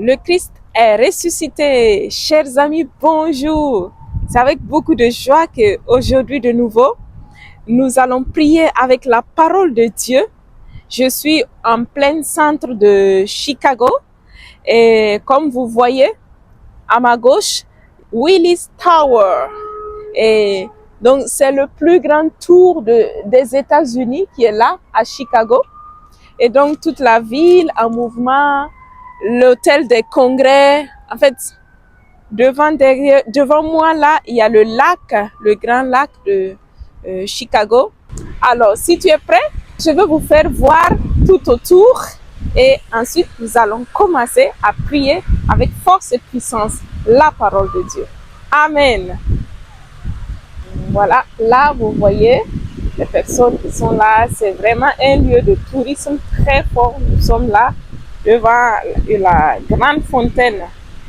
Le Christ est ressuscité. Chers amis, bonjour. C'est avec beaucoup de joie qu'aujourd'hui de nouveau, nous allons prier avec la parole de Dieu. Je suis en plein centre de Chicago et comme vous voyez à ma gauche, Willis Tower. Et donc c'est le plus grand tour des États-Unis qui est là à Chicago. Et donc toute la ville en mouvement, l'hôtel des congrès. En fait, devant moi là, il y a le lac, le grand lac de Chicago. Alors, si tu es prêt, je vais vous faire voir tout autour et ensuite nous allons commencer à prier avec force et puissance la parole de Dieu. Amen. Voilà, là vous voyez les personnes qui sont là. C'est vraiment un lieu de tourisme très fort. Nous sommes là devant la grande fontaine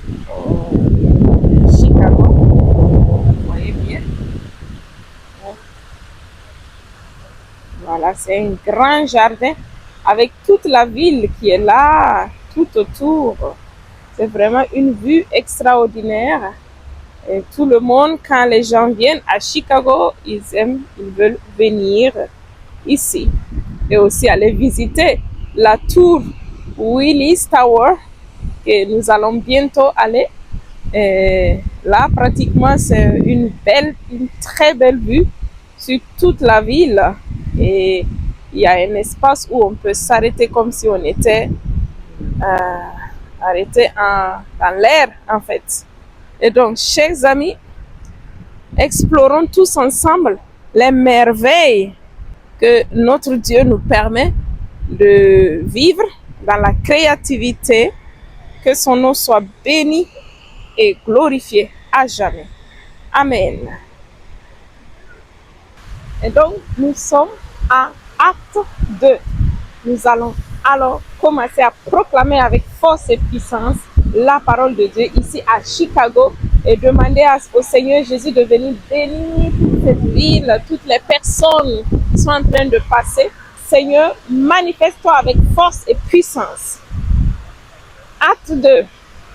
de Chicago. Vous voyez bien. Voilà, c'est un grand jardin avec toute la ville qui est là, tout autour. C'est vraiment une vue extraordinaire. Et tout le monde, quand les gens viennent à Chicago, ils veulent venir ici. Et aussi aller visiter la tour Willis Tower, que nous allons bientôt aller. Et là, pratiquement, c'est une très belle vue sur toute la ville. Et il y a un espace où on peut s'arrêter comme si on était arrêté dans l'air, en fait. Et donc, chers amis, explorons tous ensemble les merveilles que notre Dieu nous permet de vivre dans la créativité. Que son nom soit béni et glorifié à jamais. Amen. Et donc, nous sommes à acte 2. Nous allons alors commencer à proclamer avec force et puissance la parole de Dieu ici à Chicago et demander au Seigneur Jésus de venir bénir toute cette ville, toutes les personnes qui sont en train de passer. Seigneur, manifeste-toi avec force et puissance. Acte 2.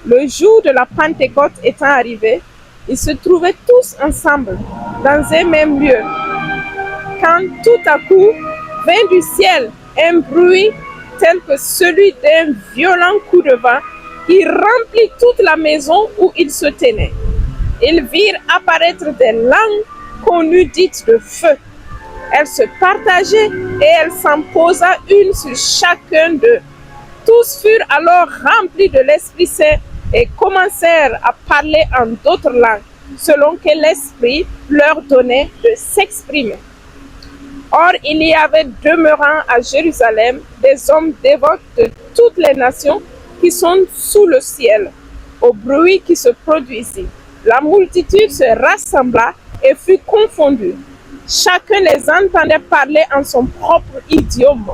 Le jour de la Pentecôte étant arrivé, ils se trouvaient tous ensemble dans un même lieu. Quand tout à coup vint du ciel un bruit tel que celui d'un violent coup de vent qui remplit toute la maison où ils se tenaient. Ils virent apparaître des langues connues dites de feu. Elles se partageaient et elles s'en posa une sur chacun d'eux. Tous furent alors remplis de l'Esprit Saint et commencèrent à parler en d'autres langues, selon que l'Esprit leur donnait de s'exprimer. Or, il y avait demeurant à Jérusalem des hommes dévots de toutes les nations qui sont sous le ciel. Au bruit qui se produisit, la multitude se rassembla et fut confondue. Chacun les entendait parler en son propre idiome.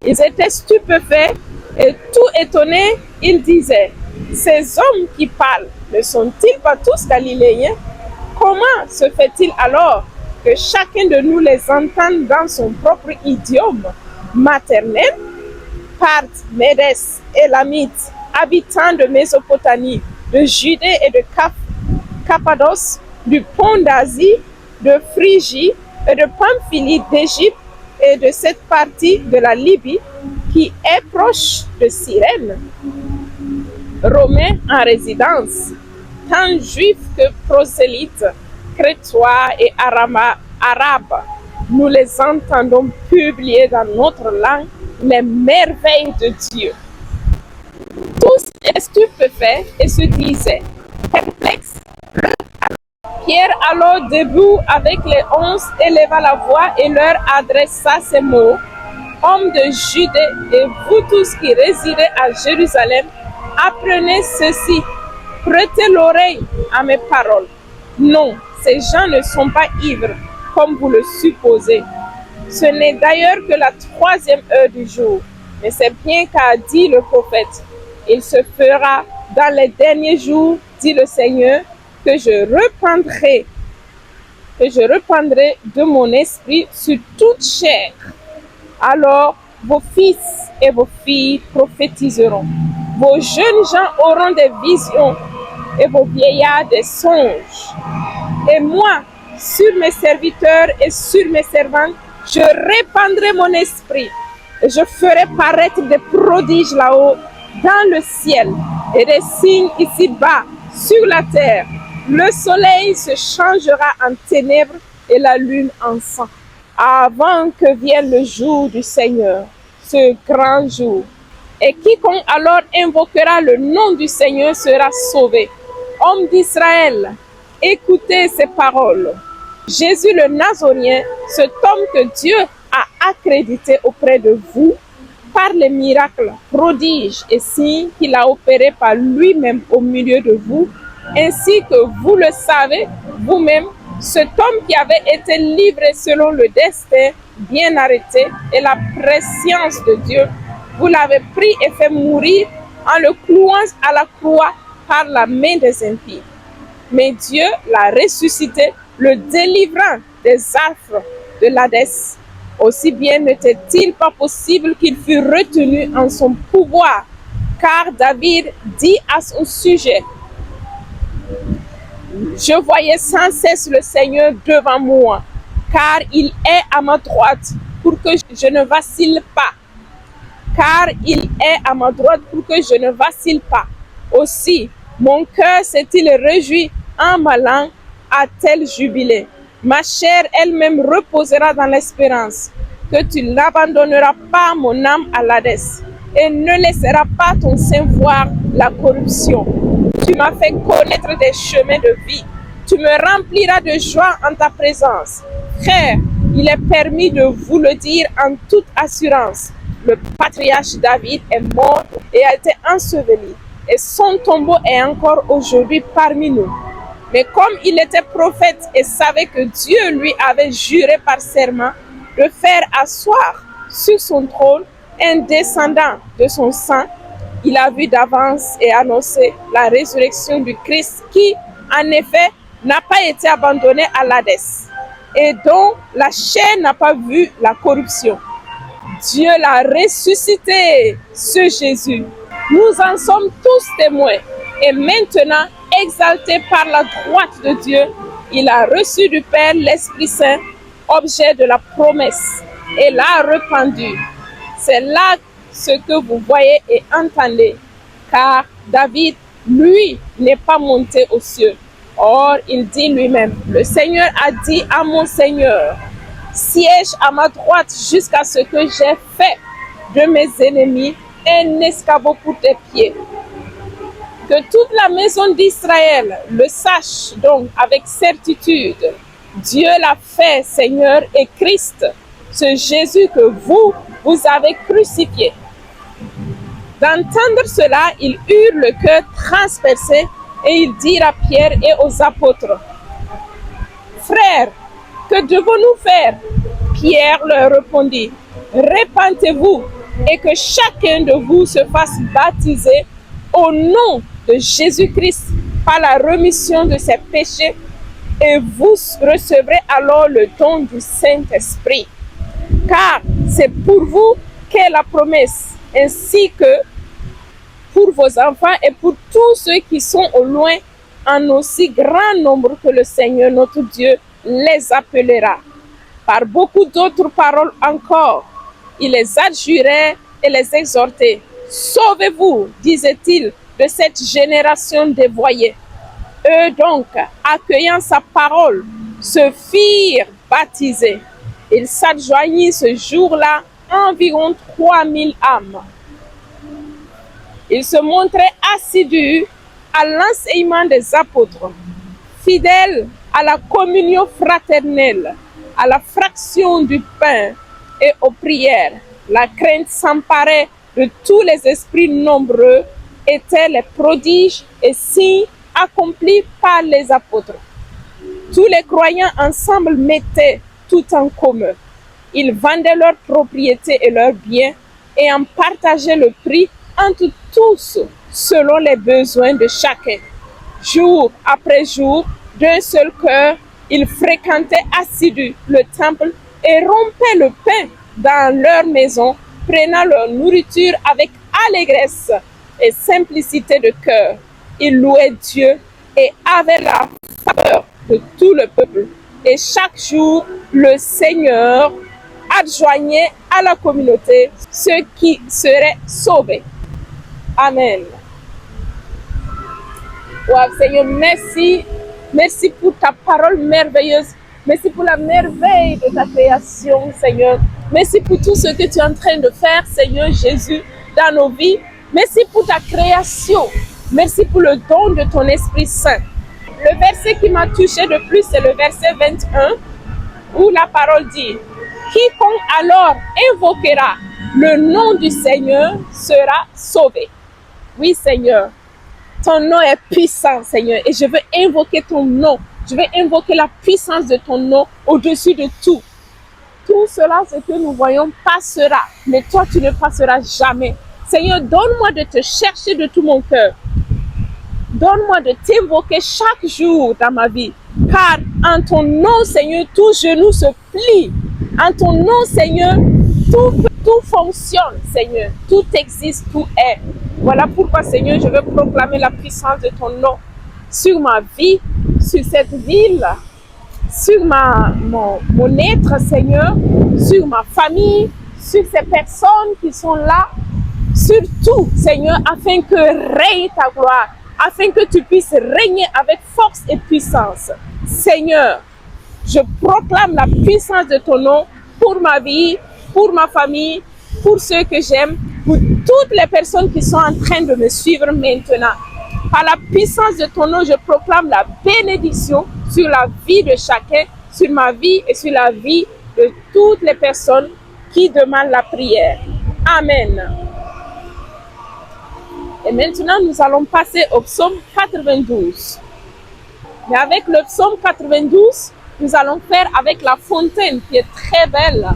Ils étaient stupéfaits et tout étonnés, ils disaient: ces hommes qui parlent, ne sont-ils pas tous galiléens? Comment se fait-il alors que chacun de nous les entende dans son propre idiome maternel? Parthes, Médès, Élamites, habitants de Mésopotamie, de Judée et de Cappadoce, du pont d'Asie, de Phrygie et de Pamphylie, d'Égypte et de cette partie de la Libye qui est proche de Cyrène, Romains en résidence, tant juifs que prosélytes, crétois et arabes, nous les entendons publier dans notre langue les merveilles de Dieu. Tous étaient stupéfaits et se disaient perplexes. Pierre alors debout avec les 11 éleva la voix et leur adressa ces mots: hommes de Judée et vous tous qui résidez à Jérusalem, apprenez ceci, prêtez l'oreille à mes paroles. Non, ces gens ne sont pas ivres comme vous le supposez. Ce n'est d'ailleurs que la 3e heure du jour, mais c'est bien qu'a dit le prophète: il se fera dans les derniers jours, dit le Seigneur, que je reprendrai de mon esprit sur toute chair. Alors vos fils et vos filles prophétiseront. Vos jeunes gens auront des visions et vos vieillards des songes. Et moi, sur mes serviteurs et sur mes servantes, je répandrai mon esprit. Et je ferai paraître des prodiges là-haut dans le ciel et des signes ici-bas sur la terre. Le soleil se changera en ténèbres et la lune en sang, avant que vienne le jour du Seigneur, ce grand jour. Et quiconque alors invoquera le nom du Seigneur sera sauvé. Hommes d'Israël, écoutez ces paroles. Jésus le Nazaréen, cet homme que Dieu a accrédité auprès de vous par les miracles, prodiges et signes qu'il a opérés par lui-même au milieu de vous, ainsi que vous le savez vous-même, cet homme qui avait été livré selon le destin bien arrêté et la prescience de Dieu, vous l'avez pris et fait mourir en le clouant à la croix par la main des impies. Mais Dieu l'a ressuscité, le délivrant des affres de l'Hadès. Aussi bien n'était-il pas possible qu'il fût retenu en son pouvoir, car David dit à son sujet: je voyais sans cesse le Seigneur devant moi, car il est à ma droite pour que je ne vacille pas. Car il est à ma droite pour que je ne vacille pas. Aussi, mon cœur s'est-il réjoui en ma langue à tel jubilé. Ma chair elle-même reposera dans l'espérance que tu n'abandonneras pas mon âme à l'Hadès et ne laisseras pas ton sein voir la corruption. Tu m'as fait connaître des chemins de vie. Tu me rempliras de joie en ta présence. Frère, il est permis de vous le dire en toute assurance. Le patriarche David est mort et a été enseveli, et son tombeau est encore aujourd'hui parmi nous. Mais comme il était prophète et savait que Dieu lui avait juré par serment de faire asseoir sur son trône un descendant de son sang, il a vu d'avance et annoncé la résurrection du Christ qui, en effet, n'a pas été abandonné à l'Hadès et dont la chair n'a pas vu la corruption. Dieu l'a ressuscité, ce Jésus. Nous en sommes tous témoins. Et maintenant, exalté par la droite de Dieu, il a reçu du Père l'Esprit Saint, objet de la promesse, et l'a répandu. C'est là ce que vous voyez et entendez, car David, lui, n'est pas monté aux cieux. Or, il dit lui-même, le Seigneur a dit à mon Seigneur: siège à ma droite jusqu'à ce que j'ai fait de mes ennemis un escabeau pour tes pieds. Que toute la maison d'Israël le sache donc avec certitude. Dieu l'a fait Seigneur et Christ, ce Jésus que vous avez crucifié. D'entendre cela, il eut le cœur transpercé et il dit à Pierre et aux apôtres: frères, que devons-nous faire? Pierre leur répondit: répentez-vous et que chacun de vous se fasse baptiser au nom de Jésus-Christ par la rémission de ses péchés, et vous recevrez alors le don du Saint-Esprit. Car c'est pour vous qu'est la promesse, ainsi que pour vos enfants et pour tous ceux qui sont au loin, en aussi grand nombre que le Seigneur notre Dieu les appellera. Par beaucoup d'autres paroles encore, il les adjurait et les exhortait. Sauvez-vous, disait-il, de cette génération dévoyée. Eux donc, accueillant sa parole, se firent baptiser. Il s'adjoignit ce jour-là environ 3000 âmes. Il se montrait assidu à l'enseignement des apôtres, fidèle à la communion fraternelle, à la fraction du pain et aux prières. La crainte s'emparait de tous les esprits nombreux, étaient les prodiges et signes accomplis par les apôtres. Tous les croyants ensemble mettaient tout en commun. Ils vendaient leurs propriétés et leurs biens et en partageaient le prix entre tous selon les besoins de chacun. Jour après jour, d'un seul cœur, ils fréquentaient assidus le temple et rompaient le pain dans leur maison, prenant leur nourriture avec allégresse et simplicité de cœur. Ils louaient Dieu et avaient la faveur de tout le peuple. Et chaque jour, le Seigneur adjoignait à la communauté ceux qui seraient sauvés. Amen. Wow, Seigneur, merci. Merci pour ta parole merveilleuse. Merci pour la merveille de ta création, Seigneur. Merci pour tout ce que tu es en train de faire, Seigneur Jésus, dans nos vies. Merci pour ta création. Merci pour le don de ton Esprit Saint. Le verset qui m'a touché de plus, c'est le verset 21, où la parole dit: quiconque alors invoquera le nom du Seigneur sera sauvé. Oui, Seigneur. Ton nom est puissant, Seigneur, et je veux invoquer ton nom. Je veux invoquer la puissance de ton nom au-dessus de tout. Tout cela, ce que nous voyons, passera, mais toi, tu ne passeras jamais. Seigneur, donne-moi de te chercher de tout mon cœur. Donne-moi de t'invoquer chaque jour dans ma vie. Car en ton nom, Seigneur, tout genou se plie. En ton nom, Seigneur, tout fonctionne, Seigneur. Tout existe, tout est. Voilà pourquoi, Seigneur, je veux proclamer la puissance de ton nom sur ma vie, sur cette ville, sur mon être, Seigneur, sur ma famille, sur ces personnes qui sont là, sur tout, Seigneur, afin que règne ta gloire, afin que tu puisses régner avec force et puissance. Seigneur, je proclame la puissance de ton nom pour ma vie, pour ma famille, pour ceux que j'aime, pour toutes les personnes qui sont en train de me suivre maintenant. Par la puissance de ton nom, je proclame la bénédiction sur la vie de chacun, sur ma vie et sur la vie de toutes les personnes qui demandent la prière. Amen. Et maintenant, nous allons passer au psaume 92. Mais avec le psaume 92, nous allons faire avec la fontaine qui est très belle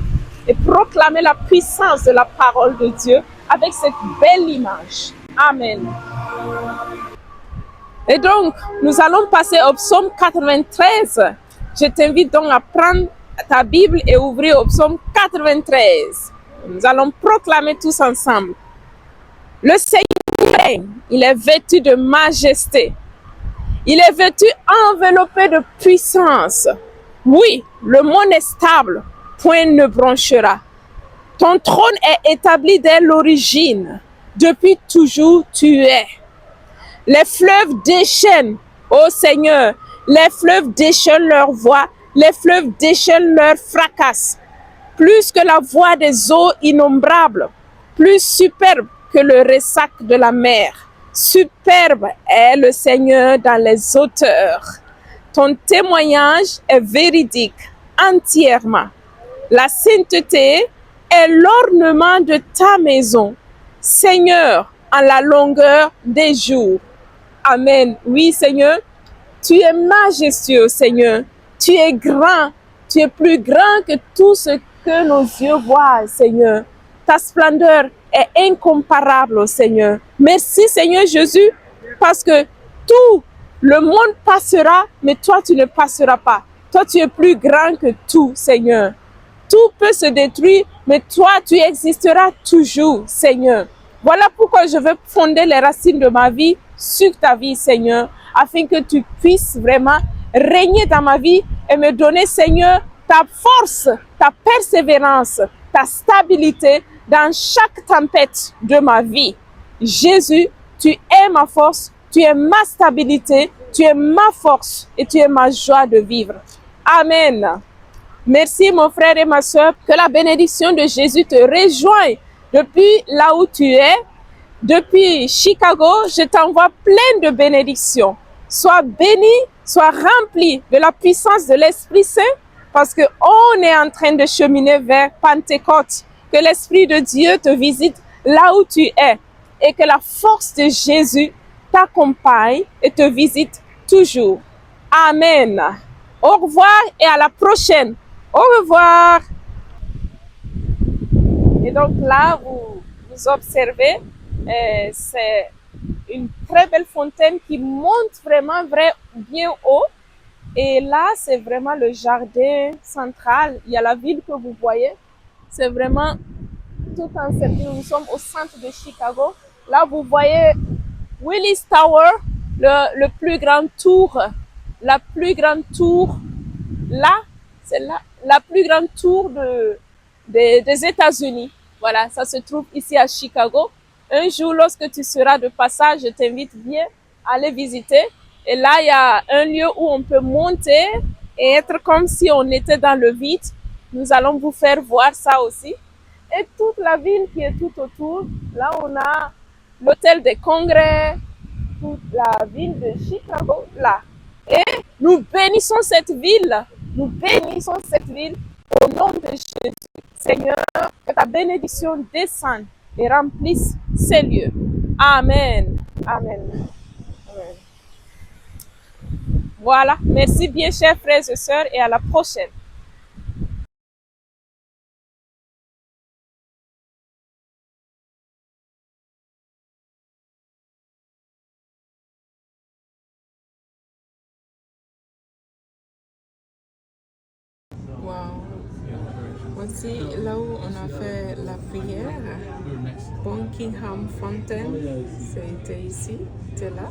et proclamer la puissance de la parole de Dieu avec cette belle image. Amen. Et donc, nous allons passer au psaume 93. Je t'invite donc à prendre ta Bible et ouvrir au psaume 93. Nous allons proclamer tous ensemble. Le Seigneur, il est vêtu de majesté. Il est vêtu, enveloppé de puissance. Oui, le monde est stable, point ne bronchera. Ton trône est établi dès l'origine. Depuis toujours, tu es. Les fleuves déchaînent, ô Seigneur, les fleuves déchaînent leur voix, les fleuves déchaînent leur fracasse. Plus que la voix des eaux innombrables, plus superbe que le ressac de la mer. Superbe est le Seigneur dans les hauteurs. Ton témoignage est véridique entièrement. La sainteté est l'ornement de ta maison, Seigneur, en la longueur des jours. Amen. Oui, Seigneur, tu es majestueux, Seigneur. Tu es grand. Tu es plus grand que tout ce que nos yeux voient, Seigneur. Ta splendeur est incomparable, Seigneur. Merci, Seigneur Jésus, parce que tout le monde passera, mais toi, tu ne passeras pas. Toi, tu es plus grand que tout, Seigneur. Tout peut se détruire, mais toi, tu existeras toujours, Seigneur. Voilà pourquoi je veux fonder les racines de ma vie sur ta vie, Seigneur, afin que tu puisses vraiment régner dans ma vie et me donner, Seigneur, ta force, ta persévérance, ta stabilité dans chaque tempête de ma vie. Jésus, tu es ma force, tu es ma stabilité, tu es ma force et tu es ma joie de vivre. Amen. Merci mon frère et ma soeur, que la bénédiction de Jésus te rejoigne depuis là où tu es. Depuis Chicago, je t'envoie plein de bénédictions. Sois béni, sois rempli de la puissance de l'Esprit Saint parce qu'on est en train de cheminer vers Pentecôte. Que l'Esprit de Dieu te visite là où tu es et que la force de Jésus t'accompagne et te visite toujours. Amen. Au revoir et à la prochaine. Au revoir. Et donc là, vous observez, c'est une très belle fontaine qui monte vraiment bien haut. Et là, c'est vraiment le jardin central. Il y a la ville que vous voyez. C'est vraiment tout encerclé. Nous sommes au centre de Chicago. Là, vous voyez Willis Tower, le plus grand tour, la plus grande tour, là, c'est la plus grande tour des États-Unis. Voilà, ça se trouve ici à Chicago. Un jour, lorsque tu seras de passage, je t'invite bien à aller visiter. Et là, il y a un lieu où on peut monter et être comme si on était dans le vide. Nous allons vous faire voir ça aussi. Et toute la ville qui est tout autour, là, on a l'hôtel des congrès, toute la ville de Chicago, là. Et nous bénissons cette ville. Nous bénissons cette ville au nom de Jésus. Seigneur, que ta bénédiction descende et remplisse ces lieux. Amen. Amen. Amen. Voilà. Merci bien, chers frères et sœurs, et à la prochaine. Wow. Voici là où on a fait la prière. Buckingham Fountain, c'était ici, c'était là.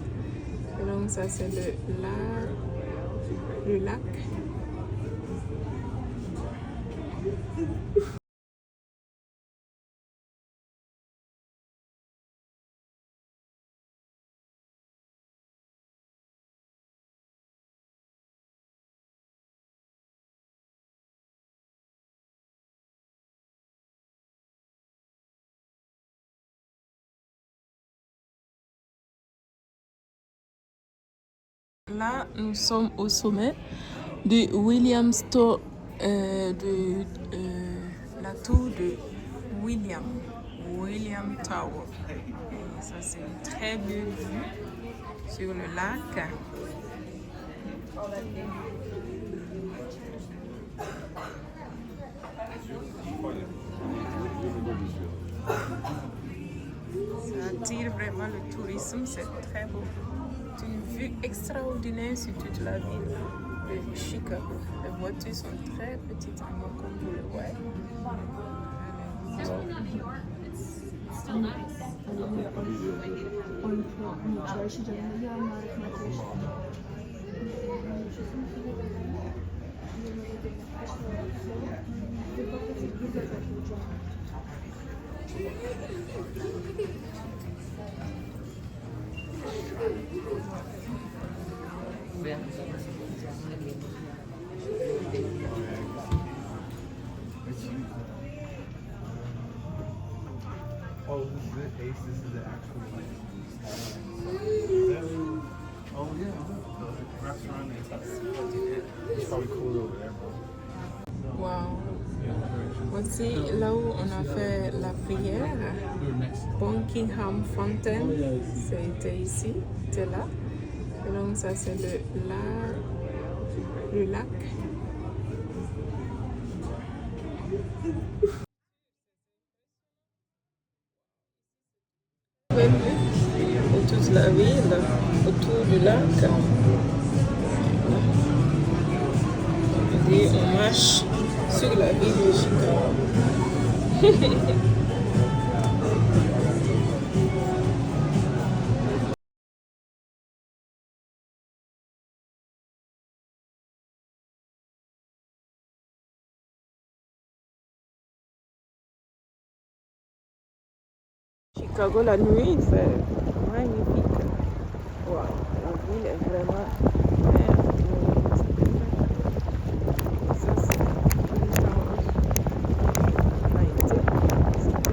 Et donc ça c'est le lac. Là, nous sommes au sommet de la tour de William Tower. Et ça, c'est une très belle vue sur le lac. Ça attire vraiment le tourisme, c'est très beau. C'est une vue extraordinaire sur toute la ville de Chicago. Les voitures sont très petites, comme vous le voyez. Oh, this is it, Ace. This is the actual place. Oh yeah, the restaurant. It's probably cool over there, bro. Wow. Voici là où on a fait la prière. Buckingham Fountain, c'était ici, c'était là. Et donc ça c'est le lac. Autour de la ville, autour du lac. Et on marche sur la ville de Chicago. Chicago la nuit, c'est magnifique. Wow, la ville est vraiment merveilleuse. Ça, c'est une chance. On a été visiter.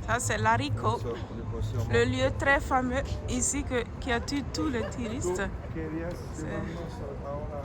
Ça, c'est l'Arico, le lieu très fameux ici qui attire tous les touristes. ¿Qué días llevamos ahora?